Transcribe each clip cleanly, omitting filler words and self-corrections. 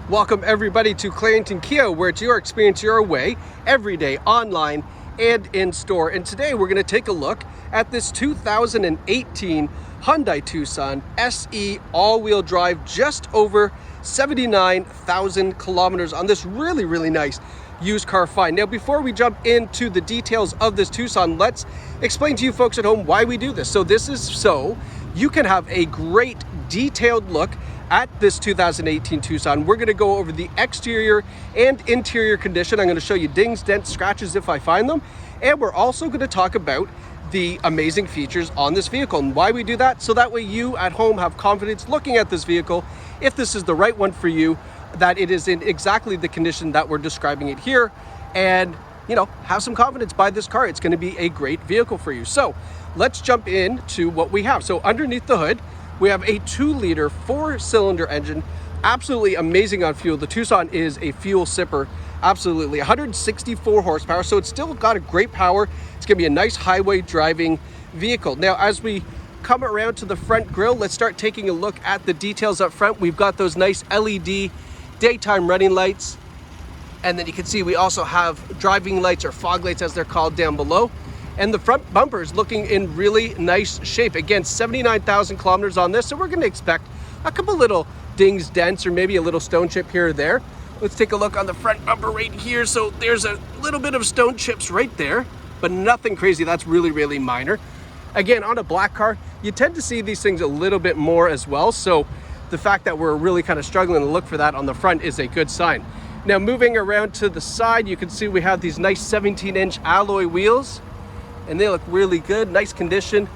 Welcome everybody to Clarington Kia, where it's your experience your way every day, online and in store. And today we're going to take a look at this 2018 Hyundai Tucson SE all-wheel drive, just over 79,000 kilometers on this really nice used car find. Now, before we jump into the details of this Tucson, let's explain to you folks at home why we do this. So this is so you can have a great detailed look at this 2018 Tucson. We're going to go over the exterior and interior condition. I'm going to show you dings, dents, scratches if I find them. And we're also going to talk about the amazing features on this vehicle and why we do that, so that way you at home have confidence looking at this vehicle, if this is the right one for you, that it is in exactly the condition that we're describing it here, and have some confidence. Buy this car. It's going to be a great vehicle for you. So let's jump into what we have. So underneath the hood, we have a 2-liter 4-cylinder engine, absolutely amazing on fuel. The Tucson is a fuel sipper, absolutely. 164 horsepower, so it's still got a great power. It's gonna be a nice highway driving vehicle. Now, as we come around to the front grille, let's start taking a look at the details up front. We've got those nice LED daytime running lights, and then you can see we also have driving lights, or fog lights as they're called, down below. And the front bumper is looking in really nice shape. Again, 79,000 kilometers on this, so we're gonna expect a couple little dings, dents, or maybe a little stone chip here or there. Let's take a look on the front bumper right here. So there's a little bit of stone chips right there, but nothing crazy. That's really minor. Again, on a black car, you tend to see these things a little bit more as well. So the fact that we're really kind of struggling to look for that on the front is a good sign. Now, moving around to the side, you can see we have these nice 17-inch alloy wheels, and they look really good, nice condition.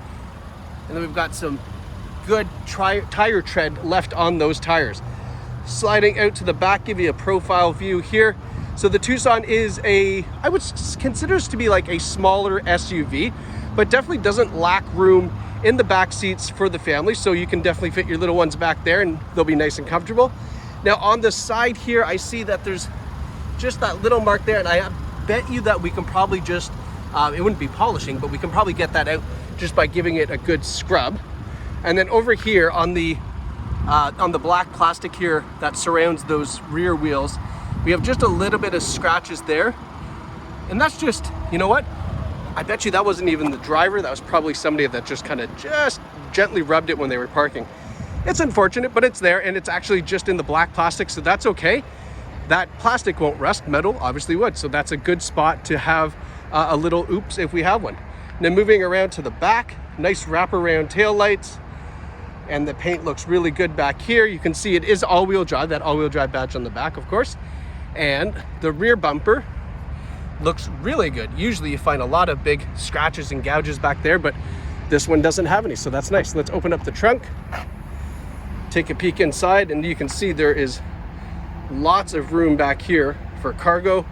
And then we've got some good tire tread left on those tires. Sliding out to the back, give you a profile view here. So the Tucson is I would consider this to be like a smaller SUV, but definitely doesn't lack room in the back seats for the family. So you can definitely fit your little ones back there and they'll be nice and comfortable. Now on the side here, I see that there's just that little mark there, and I bet you that we can probably just, it wouldn't be polishing, but we can probably get that out just by giving it a good scrub. And then over here on the black plastic here that surrounds those rear wheels, we have just a little bit of scratches there. And that's just, you know what? I bet you that wasn't even the driver. That was probably somebody that just kind of just gently rubbed it when they were parking. It's unfortunate, but it's there, and it's actually just in the black plastic, so that's okay. That plastic won't rust, metal obviously would, so that's a good spot to have a little oops if we have one. Now moving around to the back, nice wraparound tail lights, and the paint looks really good back here. You can see it is all-wheel drive, that all-wheel drive badge on the back, of course. And the rear bumper looks really good. Usually you find a lot of big scratches and gouges back there, but this one doesn't have any, so that's nice. Let's open up the trunk, take a peek inside, and you can see there is lots of room back here for cargo,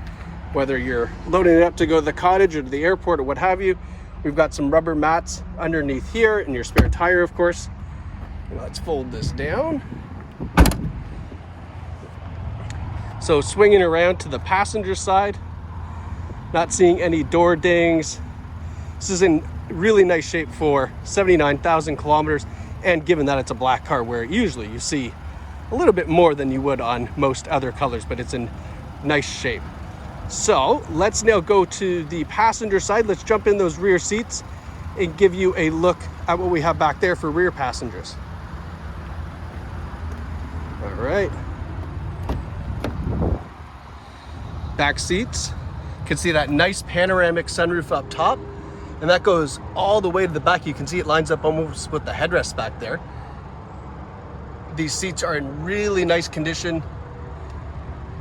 whether you're loading it up to go to the cottage or to the airport or what have you. We've got some rubber mats underneath here, and your spare tire, of course. Let's fold this down. So swinging around to the passenger side, not seeing any door dings. This is in really nice shape for 79,000 kilometers, and given that it's a black car, where usually you see a little bit more than you would on most other colors, but it's in nice shape. So let's now go to the passenger side. Let's jump in those rear seats and give you a look at what we have back there for rear passengers. All right. Back seats. You can see that nice panoramic sunroof up top, and that goes all the way to the back. You can see it lines up almost with the headrest back there. These seats are in really nice condition.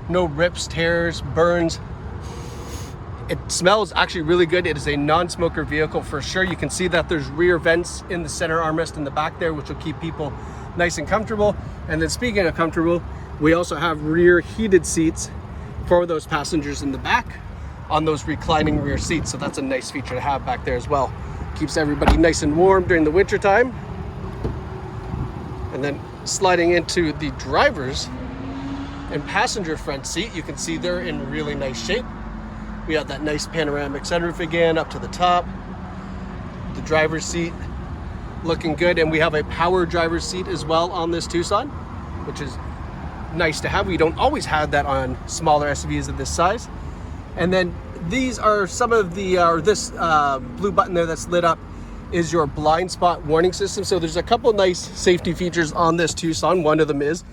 No rips, tears, burns. It smells actually really good. It is a non-smoker vehicle for sure. You can see that there's rear vents in the center armrest in the back there, which will keep people nice and comfortable. And then speaking of comfortable, we also have rear heated seats for those passengers in the back on those reclining rear seats. So that's a nice feature to have back there as well. Keeps everybody nice and warm during the winter time. And then sliding into the driver's and passenger front seat, you can see they're in really nice shape. We have that nice panoramic sunroof again up to the top. The driver's seat looking good, and we have a power driver's seat as well on this Tucson, which is nice to have. We don't always have that on smaller SUVs of this size. And then these are some of the, this blue button there that's lit up is your blind spot warning system. So there's a couple nice safety features on this Tucson. One of them is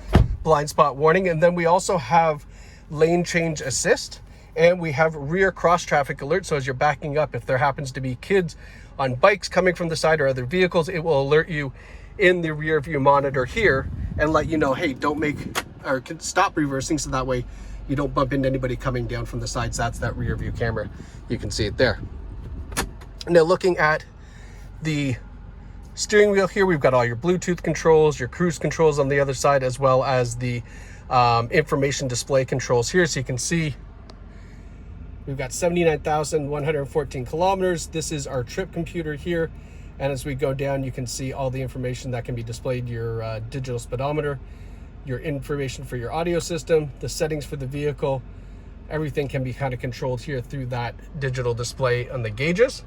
blind spot warning. And then we also have lane change assist, and we have rear cross traffic alert. So as you're backing up, if there happens to be kids on bikes coming from the side or other vehicles, it will alert you in the rear view monitor here and let you know, hey, don't make or stop reversing, so that way you don't bump into anybody coming down from the sides. That's that rear view camera. You can see it there. Now looking at the steering wheel here, we've got all your Bluetooth controls, your cruise controls on the other side, as well as the information display controls here. So you can see we've got 79,114 kilometers. This is our trip computer here. And as we go down, you can see all the information that can be displayed, your digital speedometer, your information for your audio system, the settings for the vehicle. Everything can be kind of controlled here through that digital display on the gauges.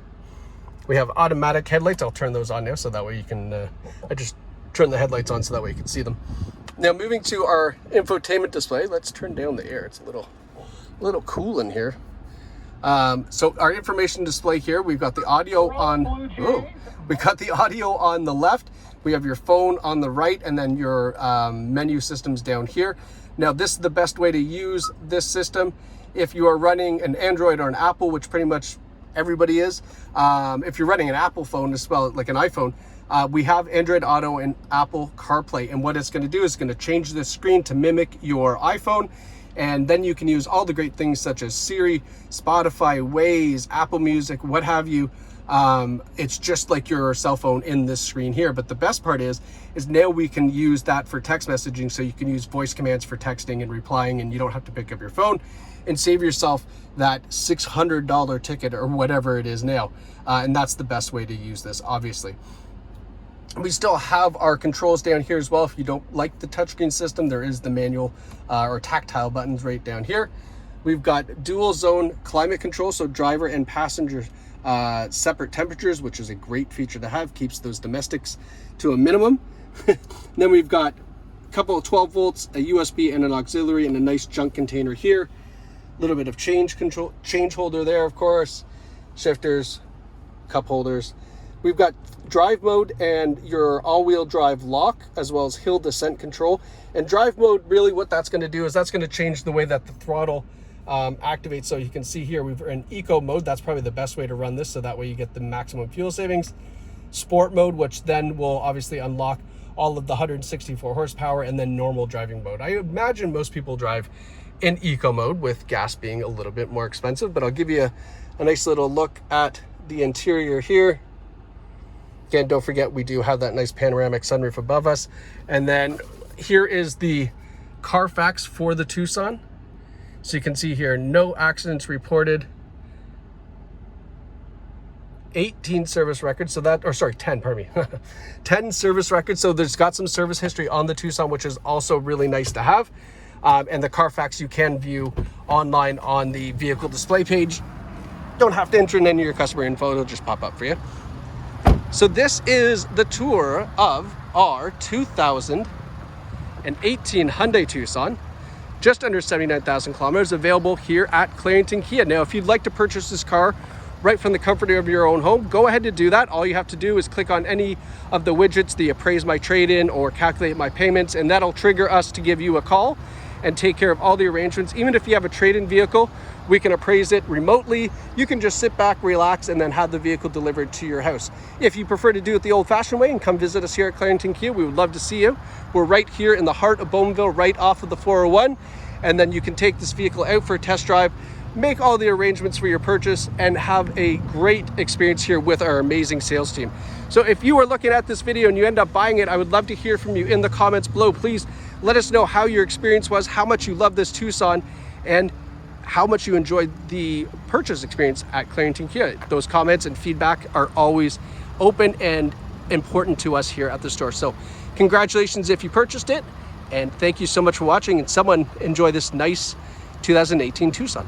We have automatic headlights. I'll turn those on now so that way you can, I just turn the headlights on so that way you can see them. Now moving to our infotainment display, let's turn down the air. It's a little cool in here. So our information display here, we've got the audio on, we got the audio on the left. We have your phone on the right, and then your menu systems down here. Now this is the best way to use this system if you are running an Android or an Apple, which pretty much everybody is. If you're running an Apple phone as well, like an iPhone, we have Android Auto and Apple CarPlay, and what it's going to do is going to change the screen to mimic your iPhone, and then you can use all the great things such as Siri, Spotify, Waze, Apple Music, what have you. It's just like your cell phone in this screen here. But the best part is now we can use that for text messaging, so you can use voice commands for texting and replying, and you don't have to pick up your phone and save yourself that $600 ticket or whatever it is now. And that's the best way to use this, obviously. We still have our controls down here as well. If you don't like the touchscreen system, there is the manual or tactile buttons right down here. We've got dual zone climate control, so driver and passenger separate temperatures, which is a great feature to have, keeps those domestics to a minimum. Then we've got a couple of 12 volts, a USB and an auxiliary, and a nice junk container here. A little bit of change holder there, of course, shifters, cup holders. We've got drive mode and your all-wheel drive lock, as well as hill descent control. And drive mode, really what that's going to do is that's going to change the way that the throttle activates. So you can see here we're in eco mode. That's probably the best way to run this, so that way you get the maximum fuel savings. Sport mode, which then will obviously unlock all of the 164 horsepower, and then normal driving mode. I imagine most people drive in eco mode, with gas being a little bit more expensive, but I'll give you a nice little look at the interior here. Again, don't forget we do have that nice panoramic sunroof above us. And then here is the CarFax for the Tucson. So you can see here, no accidents reported, 18 service records. So that, or sorry, 10, pardon me, 10 service records. So there's got some service history on the Tucson, which is also really nice to have. And the CarFax you can view online on the vehicle display page. Don't have to enter in any of your customer info, it'll just pop up for you. So this is the tour of our 2018 Hyundai Tucson, just under 79,000 kilometers, available here at Clarington Kia. Now, if you'd like to purchase this car right from the comfort of your own home, go ahead and do that. All you have to do is click on any of the widgets, the appraise my trade-in or calculate my payments, and that'll trigger us to give you a call and take care of all the arrangements. Even if you have a trade-in vehicle, we can appraise it remotely. You can just sit back, relax, and then have the vehicle delivered to your house. If you prefer to do it the old-fashioned way and come visit us here at Clarington Kia, we would love to see you. We're right here in the heart of Bowmanville, right off of the 401, and then you can take this vehicle out for a test drive, make all the arrangements for your purchase, and have a great experience here with our amazing sales team. So if you are looking at this video and you end up buying it, I would love to hear from you in the comments below. Please let us know how your experience was, how much you love this Tucson, and how much you enjoyed the purchase experience at Clarington Kia. Those comments and feedback are always open and important to us here at the store. So congratulations if you purchased it, and thank you so much for watching, and someone enjoy this nice 2018 Tucson.